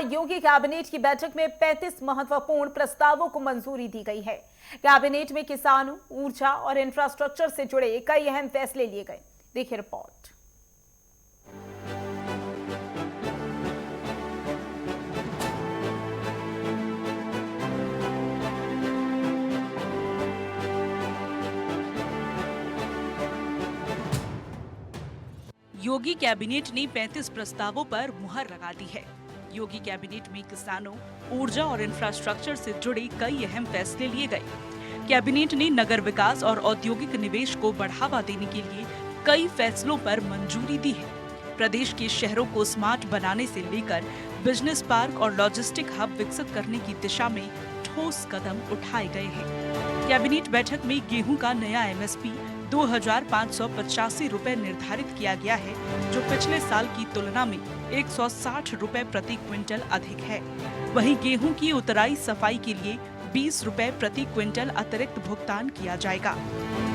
योगी cabinet की बैठक में 35 महत्वपूर्ण प्रस्तावों को मंजूरी दी गई है। कैबिनेट में किसानों, ऊर्जा और इंफ्रास्ट्रक्चर से जुड़े कई अहम फैसले लिए गए। देखिए रिपोर्ट। योगी कैबिनेट ने 35 प्रस्तावों पर मुहर लगा दी है। योगी कैबिनेट में किसानों, ऊर्जा और इंफ्रास्ट्रक्चर से जुड़े कई अहम फैसले लिए गए। कैबिनेट ने नगर विकास और औद्योगिक निवेश को बढ़ावा देने के लिए कई फैसलों पर मंजूरी दी है। प्रदेश के शहरों को स्मार्ट बनाने से लेकर बिजनेस पार्क और लॉजिस्टिक हब विकसित करने की दिशा में ठोस कदम उठाए गए हैं। कैबिनेट बैठक में गेहूं का नया एमएसपी 2,585 रुपए निर्धारित किया गया है, जो पिछले साल की तुलना में 160 रुपए प्रति क्विंटल अधिक है। वहीं गेहूं की उतराई सफाई के लिए 20 रुपए प्रति क्विंटल अतिरिक्त भुगतान किया जाएगा।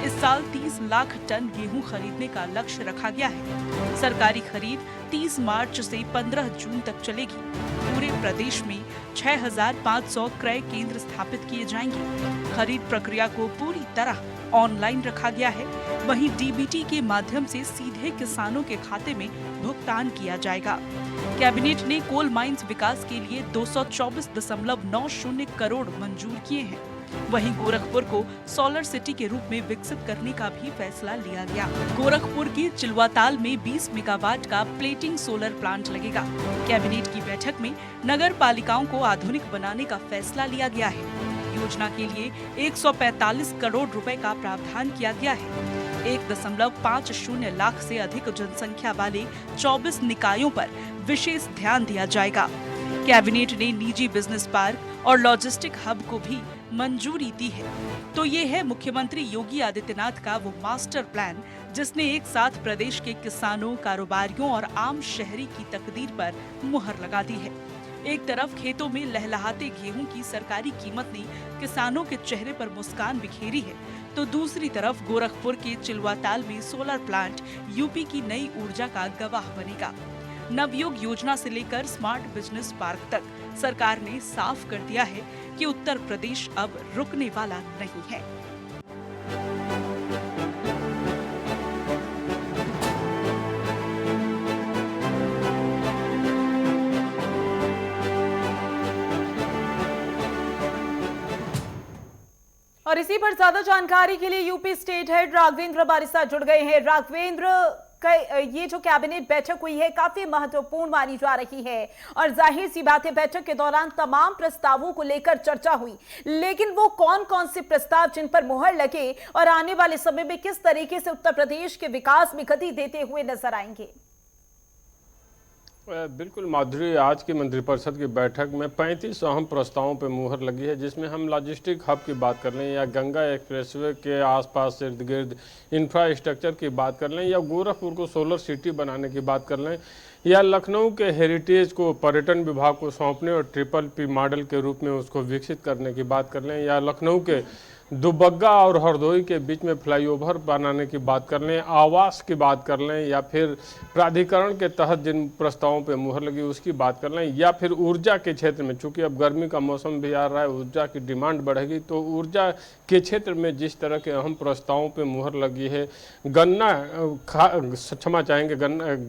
इस साल 30 लाख टन गेहूं खरीदने का लक्ष्य रखा गया है। सरकारी खरीद 30 मार्च से 15 जून तक चलेगी। पूरे प्रदेश में 6,500 क्रय केंद्र स्थापित किए जाएंगे। खरीद प्रक्रिया को पूरी तरह ऑनलाइन रखा गया है। वहीं डीबीटी के माध्यम से सीधे किसानों के खाते में भुगतान किया जाएगा। कैबिनेट ने कोल माइंस विकास के लिए 224.90 करोड़ मंजूर किए हैं। वहीं गोरखपुर को सोलर सिटी के रूप में विकसित करने का भी फैसला लिया गया। गोरखपुर के चिलवाताल में 20 मेगावाट का प्लेटिंग सोलर प्लांट लगेगा। कैबिनेट की बैठक में नगर पालिकाओं को आधुनिक बनाने का फैसला लिया गया है। योजना के लिए 145 करोड़ रुपए का प्रावधान किया गया है। 1.50 लाख से अधिक जनसंख्या वाले 24 निकायों पर विशेष ध्यान दिया जाएगा। कैबिनेट ने निजी बिजनेस पार्क और लॉजिस्टिक हब को भी मंजूरी दी है। तो ये है मुख्यमंत्री योगी आदित्यनाथ का वो मास्टर प्लान, जिसने एक साथ प्रदेश के किसानों, कारोबारियों और आम शहरी की तकदीर पर मुहर लगा दी है। एक तरफ खेतों में लहलहाते गेहूं की सरकारी कीमत ने किसानों के चेहरे पर मुस्कान बिखेरी है, तो दूसरी तरफ गोरखपुर के चिलवाताल में सोलर प्लांट यूपी की नई ऊर्जा का गवाह बनेगा। नवयुग योजना से लेकर स्मार्ट बिजनेस पार्क तक सरकार ने साफ कर दिया है कि उत्तर प्रदेश अब रुकने वाला नहीं है। और इसी पर ज्यादा जानकारी के लिए यूपी स्टेट हेड राघवेंद्र बारिसा जुड़ गए हैं। राघवेंद्र, ये जो कैबिनेट बैठक हुई है काफी महत्वपूर्ण मानी जा रही है और जाहिर सी बात है बैठक के दौरान तमाम प्रस्तावों को लेकर चर्चा हुई, लेकिन वो कौन कौन से प्रस्ताव जिन पर मुहर लगे और आने वाले समय में किस तरीके से उत्तर प्रदेश के विकास में गति देते हुए नजर आएंगे? बिल्कुल माधुरी, आज की मंत्रिपरिषद की बैठक में 35 अहम प्रस्तावों पर मुहर लगी है, जिसमें हम लॉजिस्टिक हब की बात कर लें या गंगा एक्सप्रेसवे के आसपास इर्द गिर्द इंफ्रास्ट्रक्चर की बात कर लें या गोरखपुर को सोलर सिटी बनाने की बात कर लें या लखनऊ के हेरिटेज को पर्यटन विभाग को सौंपने और PPP मॉडल के रूप में उसको विकसित करने की बात कर लें या लखनऊ के दुबग्गा और हरदोई के बीच में फ्लाईओवर बनाने की बात कर लें, आवास की बात कर लें या फिर प्राधिकरण के तहत जिन प्रस्तावों पे मुहर लगी उसकी बात कर लें या फिर ऊर्जा के क्षेत्र में, चूंकि अब गर्मी का मौसम भी आ रहा है, ऊर्जा की डिमांड बढ़ेगी, तो ऊर्जा के क्षेत्र में जिस तरह के अहम प्रस्तावों पे मुहर लगी है, क्षमा चाहेंगे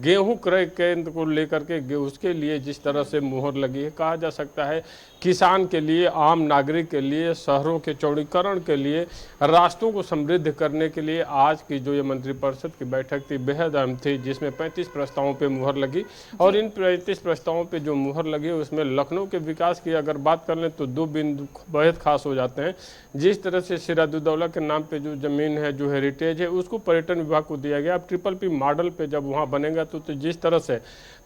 गेहूँ क्रय केंद्र को लेकर के उसके लिए जिस तरह से मुहर लगी है, कहा जा सकता है किसान के लिए, आम नागरिक के लिए, शहरों के चौड़ीकरण के लिए, राष्ट्रों को समृद्ध करने के लिए आज की जो ये मंत्रिपरिषद की बैठक थी बेहद अहम थी, जिसमें 35 प्रस्तावों पे मुहर लगी। और इन 35 प्रस्तावों पे जो मुहर लगी उसमें लखनऊ के विकास की अगर बात कर लें तो 2 बिंदु बेहद खास हो जाते हैं। जिस तरह से सिराजुद्दौला के नाम पे जो जमीन है, जो हेरिटेज है, उसको पर्यटन विभाग को दिया गया। अब PPP मॉडल पे जब वहाँ बनेगा तो जिस तरह से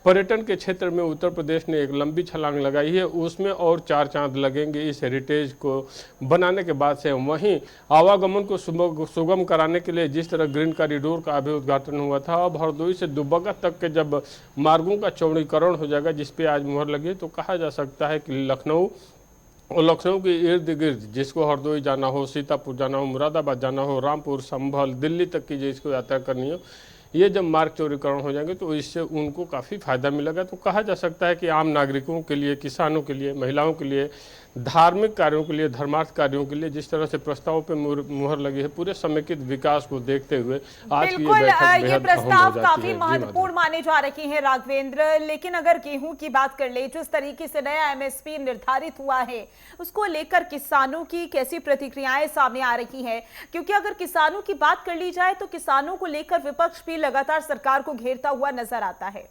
पर्यटन के क्षेत्र में उत्तर प्रदेश ने एक लंबी छलांग लगाई है, उसमें और 4 चांद लगेंगे इस हेरिटेज को बनाने के बाद से। वहीं आवागमन को सुगम कराने के लिए जिस तरह ग्रीन कॉरिडोर का अभी उद्घाटन हुआ था, अब हरदोई से दुबग्गा तक के जब मार्गों का चौड़ीकरण हो जाएगा, जिस पे आज मुहर लगी, तो कहा जा सकता है कि लखनऊ और लखनऊ के इर्द गिर्द जिसको हरदोई जाना हो, सीतापुर जाना हो, मुरादाबाद जाना हो, रामपुर, संभल, दिल्ली तक की जिसको यात्रा करनी हो, ये जब मार्ग चौड़ीकरण हो जाएंगे तो इससे उनको काफ़ी फायदा मिलेगा। तो कहा जा सकता है कि आम नागरिकों के लिए, किसानों के लिए, महिलाओं के लिए, धार्मिक कार्यों के लिए, धर्मार्थ कार्यों के लिए जिस तरह से प्रस्तावों पे मुहर लगी है, पूरे समेकित विकास को देखते हुए आज की ये बिल्कुल बैठक ये बेहद अहम प्रस्ताव हो जाती काफी है। जी महत्वपूर्ण माने जा रहे हैं राघवेंद्र, लेकिन अगर गेहूं की बात कर ले, जिस तरीके से नया एमएसपी निर्धारित हुआ है उसको लेकर किसानों की कैसी प्रतिक्रियाएं सामने आ रही हैं? क्योंकि अगर किसानों की बात कर ली जाए तो किसानों को लेकर विपक्ष भी लगातार सरकार को घेरता हुआ नजर आता है।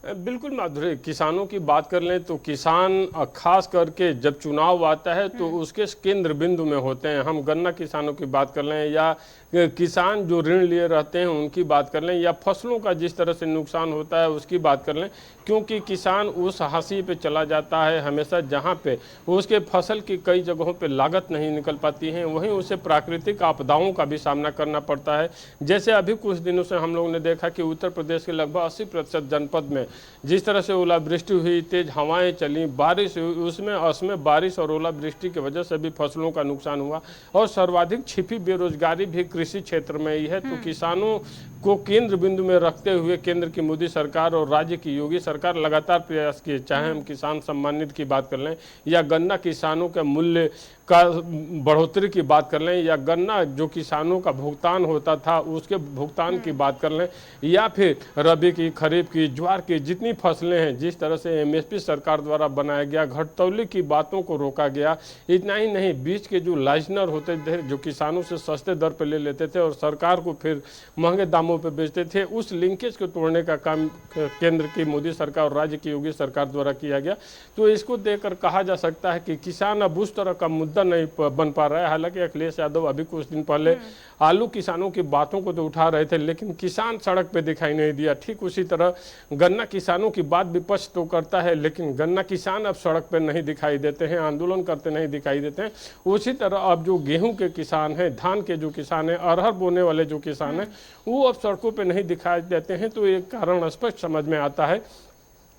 बिल्कुल माधुरी, किसानों की बात कर लें तो किसान खास करके जब चुनाव आता है तो उसके केंद्र बिंदु में होते हैं। हम गन्ना किसानों की बात कर लें या किसान जो ऋण लिए रहते हैं उनकी बात कर लें या फसलों का जिस तरह से नुकसान होता है उसकी बात कर लें, क्योंकि किसान उस हाशिए पे चला जाता है हमेशा जहाँ पे उसके फसल की कई जगहों पे लागत नहीं निकल पाती है, वहीं उसे प्राकृतिक आपदाओं का भी सामना करना पड़ता है। जैसे अभी कुछ दिनों से हम लोगों ने देखा कि उत्तर प्रदेश के लगभग 80% जनपद में जिस तरह से ओलावृष्टि हुई, तेज हवाएं चली, बारिश हुई, उसमें बारिश और ओलावृष्टि की वजह से भी फसलों का नुकसान हुआ और सर्वाधिक छिपी बेरोजगारी भी कृषि क्षेत्र में ही है। तो किसानों को केंद्र बिंदु में रखते हुए केंद्र की मोदी सरकार और राज्य की योगी सरकार लगातार प्रयास किए, चाहे हम किसान सम्मानित की बात कर लें या गन्ना किसानों के मूल्य का बढ़ोतरी की बात कर लें या गन्ना जो किसानों का भुगतान होता था उसके भुगतान की बात कर लें या फिर रबी की, खरीफ की, ज्वार की जितनी फसलें हैं, जिस तरह से एमएसपी सरकार द्वारा बनाया गया, घटतौली की बातों को रोका गया। इतना ही नहीं, बीच के जो लाइजनर होते थे जो किसानों से सस्ते दर पर ले लेते थे और सरकार को फिर महंगे दामों पर बेचते थे, उस लिंकेज को तोड़ने का काम केंद्र की मोदी सरकार और राज्य की योगी सरकार द्वारा किया गया। तो इसको देखकर कहा जा सकता है कि किसान अब उस तरह का मुद्दा नहीं बन पा रहा है। हालांकि अखिलेश यादव अभी कुछ दिन पहले आलू किसानों की बातों को तो उठा रहे थे, लेकिन किसान सड़क पे दिखाई नहीं दिया। ठीक उसी तरह गन्ना किसानों की बात विपक्ष तो करता है, लेकिन गन्ना किसान अब सड़क पे नहीं दिखाई देते हैं, आंदोलन करते नहीं दिखाई देते हैं। उसी तरह अब जो गेहूं के किसान हैं, धान के जो किसान हैं, अरहर बोने वाले जो किसान हैं, वो अब सड़कों पे नहीं दिखाई देते हैं। तो एक कारण स्पष्ट समझ में आता है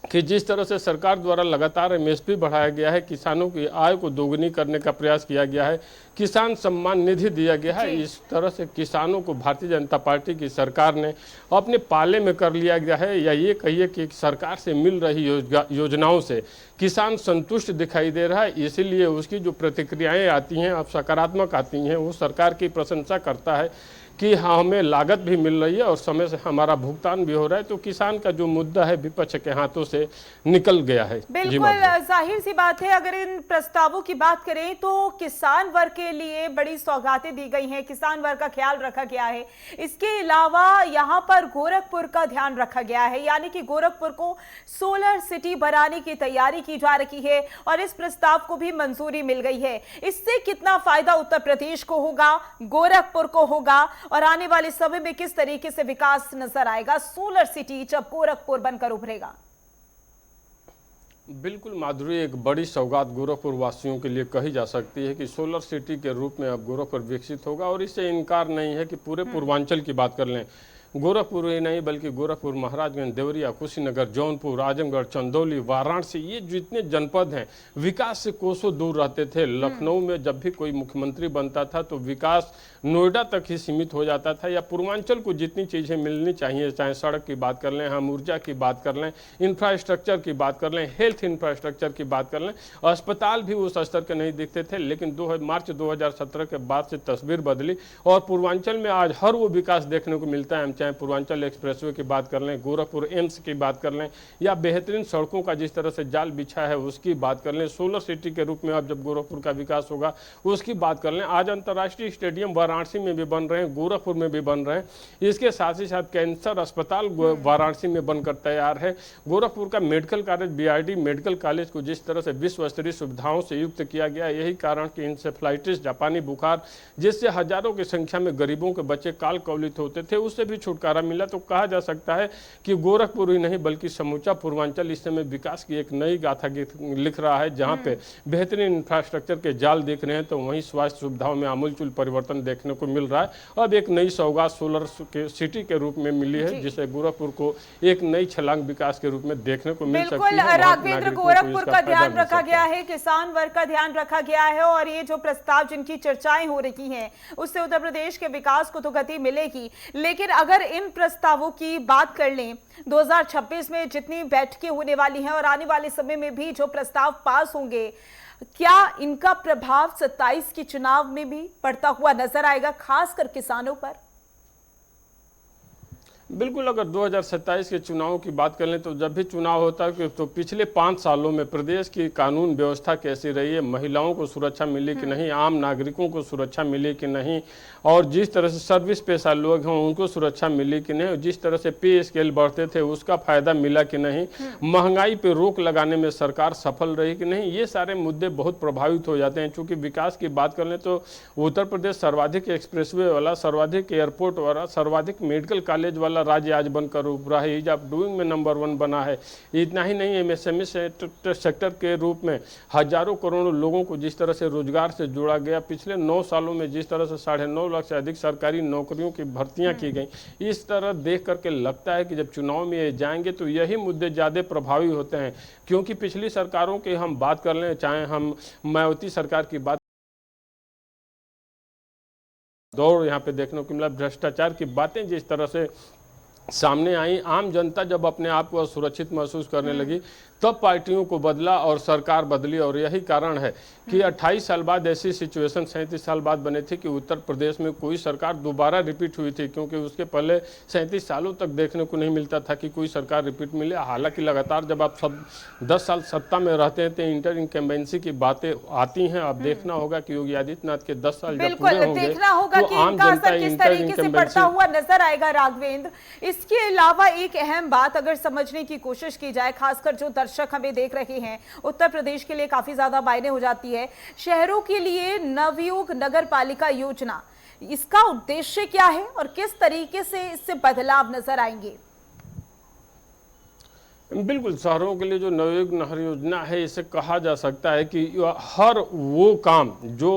कि जिस तरह से सरकार द्वारा लगातार एमएसपी बढ़ाया गया है, किसानों की आय को दोगुनी करने का प्रयास किया गया है, किसान सम्मान निधि दिया गया है, इस तरह से किसानों को भारतीय जनता पार्टी की सरकार ने अपने पाले में कर लिया गया है। या ये कहिए कि सरकार से मिल रही योजनाओं से किसान संतुष्ट दिखाई दे रहा है, इसीलिए उसकी जो प्रतिक्रियाएं आती हैं अब सकारात्मक आती हैं। वो सरकार की प्रशंसा करता है कि हाँ, हमें लागत भी मिल रही है और समय से हमारा भुगतान भी हो रहा है। तो किसान का जो मुद्दा है विपक्ष के हाथों से निकल गया है। बिल्कुल जाहिर सी बात है, अगर इन प्रस्तावों की बात करें तो किसान वर्ग के लिए बड़ी सौगातें दी गई हैं, किसान वर्ग का ख्याल रखा गया है। इसके अलावा यहाँ पर गोरखपुर का ध्यान रखा गया है, यानी कि गोरखपुर को सोलर सिटी बनाने की तैयारी की जा रही है और इस प्रस्ताव को भी मंजूरी मिल गई है। इससे कितना फायदा उत्तर प्रदेश को होगा, गोरखपुर को होगा और आने वाले समय में किस तरीके से विकास नजर आएगा सोलर सिटी जब गोरखपुर बनकर उभरेगा? बिल्कुल माधुरी, एक बड़ी सौगात गोरखपुर वासियों के लिए कही जा सकती है कि सोलर सिटी के रूप में अब गोरखपुर विकसित होगा और इससे इनकार नहीं है कि पूरे पूर्वांचल की बात कर लें, गोरखपुर ही नहीं बल्कि गोरखपुर, महाराजगंज, देवरिया, कुशीनगर, जौनपुर, आजमगढ़, चंदौली, वाराणसी, ये जितने जनपद हैं विकास से कोसों दूर रहते थे। लखनऊ में जब भी कोई मुख्यमंत्री बनता था तो विकास नोएडा तक ही सीमित हो जाता था। या पूर्वांचल को जितनी चीज़ें मिलनी चाहिए, चाहे सड़क की बात कर लें, हम ऊर्जा की बात कर लें, इंफ्रास्ट्रक्चर की बात कर लें, हेल्थ इंफ्रास्ट्रक्चर की बात कर लें, अस्पताल भी उस स्तर के नहीं दिखते थे। लेकिन मार्च 2017 के बाद से तस्वीर बदली और पूर्वांचल में आज हर वो विकास देखने को मिलता है। चाहे पूर्वांचल एक्सप्रेसवे की बात कर लें, गोरखपुर एम्स की बात कर लें या बेहतरीन सड़कों का जिस तरह से जाल बिछा है उसकी बात कर लें, सोलर सिटी के रूप में अब जब गोरखपुर का विकास होगा उसकी बात कर लें। आज अंतर्राष्ट्रीय स्टेडियम वाराणसी में भी बन रहे हैं, गोरखपुर में भी बन रहे हैं। इसके साथ ही साथ कैंसर अस्पताल वाराणसी में बनकर तैयार है। गोरखपुर का medical college, BRD medical college को जिस तरह से विश्व स्तरीय सुविधाओं से युक्त किया गया, यही कारण कि इंसेफ्लाइटिस, जापानी बुखार, जिससे हजारों की संख्या में गरीबों के बच्चे काल कवलित होते थे, उससे भी छुटकारा मिला तो कहा जा सकता है कि गोरखपुर ही नहीं बल्कि समूचा पूर्वांचल इस समय विकास की एक नई गाथा लिख रहा है, जहां पे बेहतरीन इंफ्रास्ट्रक्चर के जाल दिख रहे हैं तो वहीं स्वास्थ्य सुविधाओं में आमूलचूल परिवर्तन देखने को मिल रहा है। अब एक नई सौगात सोलर सिटी के रूप में मिली है, जिसे गोरखपुर को एक नई छलांग विकास के रूप में देखने को मिल सकती है। बिल्कुल राघवेंद्र, गोरखपुर का ध्यान रखा गया है, किसान वर्ग का ध्यान रखा गया है और ये जो प्रस्ताव जिनकी चर्चाएं हो रही हैं उससे उत्तर प्रदेश के विकास को तो गति मिलेगी। लेकिन अगर इन प्रस्तावों की बात कर लें 2026 में जितनी बैठकें होने वाली हैं और आने वाले समय में भी जो प्रस्ताव पास होंगे, क्या इनका प्रभाव 27 के चुनाव में भी पड़ता हुआ नजर आएगा, खासकर किसानों पर? बिल्कुल, अगर 2027 के चुनाव की बात कर लें तो जब भी चुनाव होता है तो पिछले 5 सालों में प्रदेश की कानून व्यवस्था कैसी रही है, महिलाओं को सुरक्षा मिली कि नहीं, आम नागरिकों को सुरक्षा मिली कि नहीं, और जिस तरह से सर्विस पेशा लोग हैं उनको सुरक्षा मिली कि नहीं, जिस तरह से पे स्केल बढ़ते थे उसका फायदा मिला कि नहीं, महंगाई पर रोक लगाने में सरकार सफल रही कि नहीं, ये सारे मुद्दे बहुत प्रभावित हो जाते हैं। चूँकि विकास की बात कर लें तो उत्तर प्रदेश सर्वाधिक एक्सप्रेसवे वाला, सर्वाधिक एयरपोर्ट वाला, सर्वाधिक मेडिकल कॉलेज वाला राज्य आज बनकर उभरा है, ईज ऑफ डूइंग में नंबर 1 बना है। इतना ही नहीं, एमएसएमई सेक्टर के रूप में हजारों करोड़ों लोगों को जिस तरह से रोजगार से जोड़ा गया, पिछले 9 सालों में जिस तरह से 9.5 लाख से अधिक सरकारी नौकरियों की भर्तियां की गई, इस तरह देख करके लगता है कि जब चुनाव में ये जाएंगे तो यही मुद्दे ज़्यादा प्रभावी होते हैं। क्योंकि पिछली सरकारों की हम बात कर लें, चाहे हम मायावती सरकार की बात, दौड़ यहाँ पे देखने को मिला, भ्रष्टाचार की बातें जिस तरह से सामने आई, आम जनता जब अपने आप को असुरक्षित महसूस करने लगी तब पार्टियों को बदला और सरकार बदली। और यही कारण है कि 28 साल बाद ऐसी सिचुएशन 37 साल बाद बने थे कि उत्तर प्रदेश में कोई सरकार दोबारा रिपीट हुई थी, क्योंकि उसके पहले 37 सालों तक देखने को नहीं मिलता था कि कोई सरकार रिपीट मिले। हालांकि लगातार जब आप सब 10 साल सत्ता में रहते हैं तो इंटर इनकम्बेंसी की बातें आती हैं। अब देखना होगा कि योगी आदित्यनाथ के 10 साल जब पूरे होंगे तो आम जनता इंटर इनकम्बेंसी हुआ नजर आएगा। राघवेंद्र, इसके अलावा एक अहम बात अगर समझने की कोशिश की जाए, खासकर जो दर्शक हमें देख रहे हैं, उत्तर प्रदेश के लिए काफी ज्यादा मायने हो जाती है, शहरों के लिए नवयुग नगर पालिका योजना, इसका उद्देश्य क्या है और किस तरीके से इससे बदलाव नजर आएंगे? बिल्कुल, शहरों के लिए जो नवयुग नहर योजना है, इसे कहा जा सकता है कि हर वो काम जो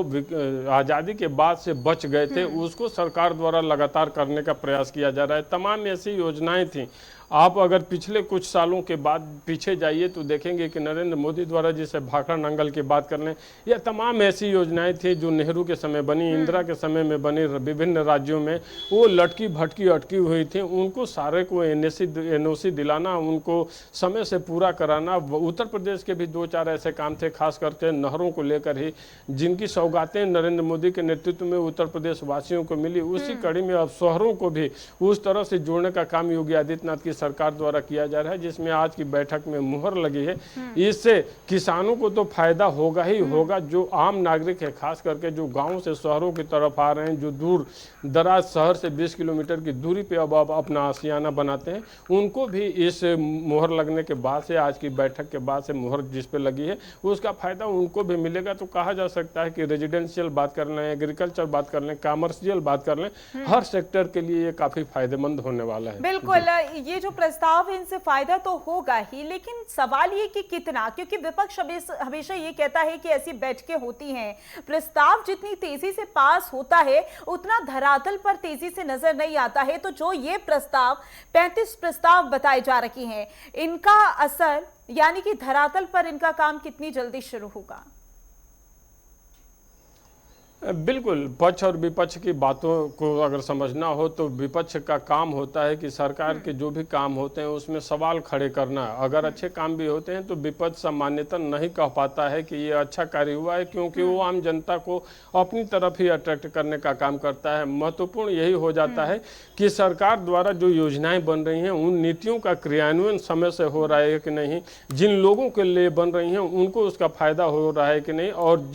आज़ादी के बाद से बच गए थे उसको सरकार द्वारा लगातार करने का प्रयास किया जा रहा है। तमाम ऐसी योजनाएं थी, आप अगर पिछले कुछ सालों के बाद पीछे जाइए तो देखेंगे कि नरेंद्र मोदी द्वारा जैसे भाखड़ा नंगल की बात कर लें, यह तमाम ऐसी योजनाएं थी जो नेहरू के समय बनी, इंदिरा के समय में बनी, विभिन्न राज्यों में वो लटकी भटकी अटकी हुई थी, उनको सारे को एनओसी दिलाना, उनको समय से पूरा कराना। उत्तर प्रदेश के भी 2-4 ऐसे काम थे, खास करके नहरों को लेकर ही, जिनकी सौगातें नरेंद्र मोदी के नेतृत्व में उत्तर प्रदेश वासियों को मिली। उसी कड़ी में अब शहरों को भी उस तरह से जोड़ने का काम योगी आदित्यनाथ की सरकार द्वारा किया जा रहा है, जिसमें आज की बैठक में मुहर लगी है। इससे किसानों को तो फायदा होगा ही होगा, जो आम नागरिक है, खास करके जो गांव से शहरों की तरफ आ रहे हैं, जो दूर दराज शहर से 20 किलोमीटर की दूरी पे अब अपना आशियाना बनाते हैं, उनको भी इस मुहर लगने के बाद से, आज की बैठक के बाद से मुहर जिस पे लगी है उसका फायदा उनको भी मिलेगा। तो कहा जा सकता है कि रेजिडेंशियल बात कर लें, एग्रीकल्चर बात कर लें, कॉमर्शियल बात कर लें, हर सेक्टर के लिए ये काफी फायदेमंद होने वाला है। बिल्कुल, ये जो प्रस्ताव है इनसे फायदा तो होगा ही, लेकिन सवाल ये कि कितना, क्योंकि विपक्ष हमेशा ये कहता है कि ऐसी बैठकें होती हैं, प्रस्ताव जितनी तेजी से पास होता है उतना धरातल पर तेजी से नजर नहीं आता है। तो जो ये प्रस्ताव 35 प्रस्ताव बताए जा रहे हैं, इनका असर यानी कि धरातल पर इनका काम कितनी जल्दी शुरू होगा? बिल्कुल, पक्ष और विपक्ष की बातों को अगर समझना हो तो विपक्ष का काम होता है कि सरकार के जो भी काम होते हैं उसमें सवाल खड़े करना। अगर अच्छे काम भी होते हैं तो विपक्ष सामान्यतः नहीं कह पाता है कि ये अच्छा कार्य हुआ है, क्योंकि वो आम जनता को अपनी तरफ ही अट्रैक्ट करने का काम करता है। महत्वपूर्ण यही हो जाता है कि सरकार द्वारा जो योजनाएं बन रही हैं उन नीतियों का क्रियान्वयन समय से हो रहा है कि नहीं, जिन लोगों के लिए बन रही हैं उनको उसका फायदा हो रहा है कि नहीं, और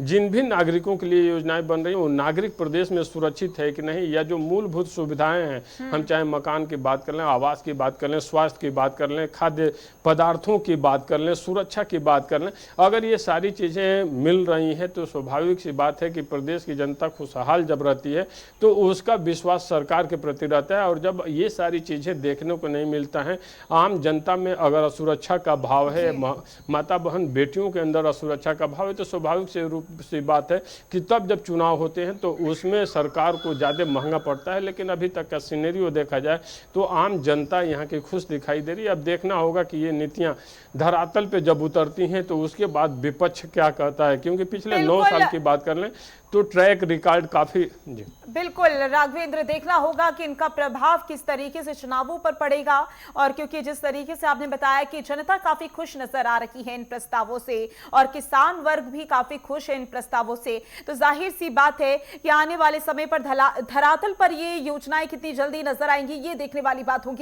जिन भी नागरिकों के लिए ये योजनाएं बन रही हैं वो नागरिक प्रदेश में सुरक्षित है कि नहीं, या जो मूलभूत सुविधाएं हैं, हम चाहे मकान की बात कर लें, आवास की बात कर लें, स्वास्थ्य की बात कर लें, खाद्य पदार्थों की बात कर लें, सुरक्षा की बात कर लें, अगर ये सारी चीज़ें मिल रही हैं तो स्वाभाविक सी बात है कि प्रदेश की जनता खुशहाल जब रहती है तो उसका विश्वास सरकार के प्रति रहता है। और जब ये सारी चीज़ें देखने को नहीं मिलता है, आम जनता में अगर असुरक्षा का भाव है, माता बहन बेटियों के अंदर असुरक्षा का भाव है, तो स्वाभाविक से रूप से बात है कि तब जब चुनाव होते हैं तो उसमें सरकार को ज़्यादा महंगा पड़ता है। लेकिन अभी तक का सिनेरियो देखा जाए तो आम जनता यहाँ की खुश दिखाई दे रही है। अब देखना होगा कि ये नीतियाँ धरातल पे जब उतरती हैं तो उसके बाद विपक्ष क्या कहता है, क्योंकि पिछले 9 साल की बात कर लें तो ट्रैक रिकॉर्ड काफी। जी बिल्कुल राघवेंद्र, देखना होगा कि इनका प्रभाव किस तरीके से चुनावों पर पड़ेगा। और क्योंकि जिस तरीके से आपने बताया कि जनता काफी खुश नजर आ रही है इन प्रस्तावों से और किसान वर्ग भी काफी खुश है इन प्रस्तावों से, तो जाहिर सी बात है कि आने वाले समय पर धरातल पर ये योजनाएं कितनी जल्दी नजर आएंगी, ये देखने वाली बात होगी।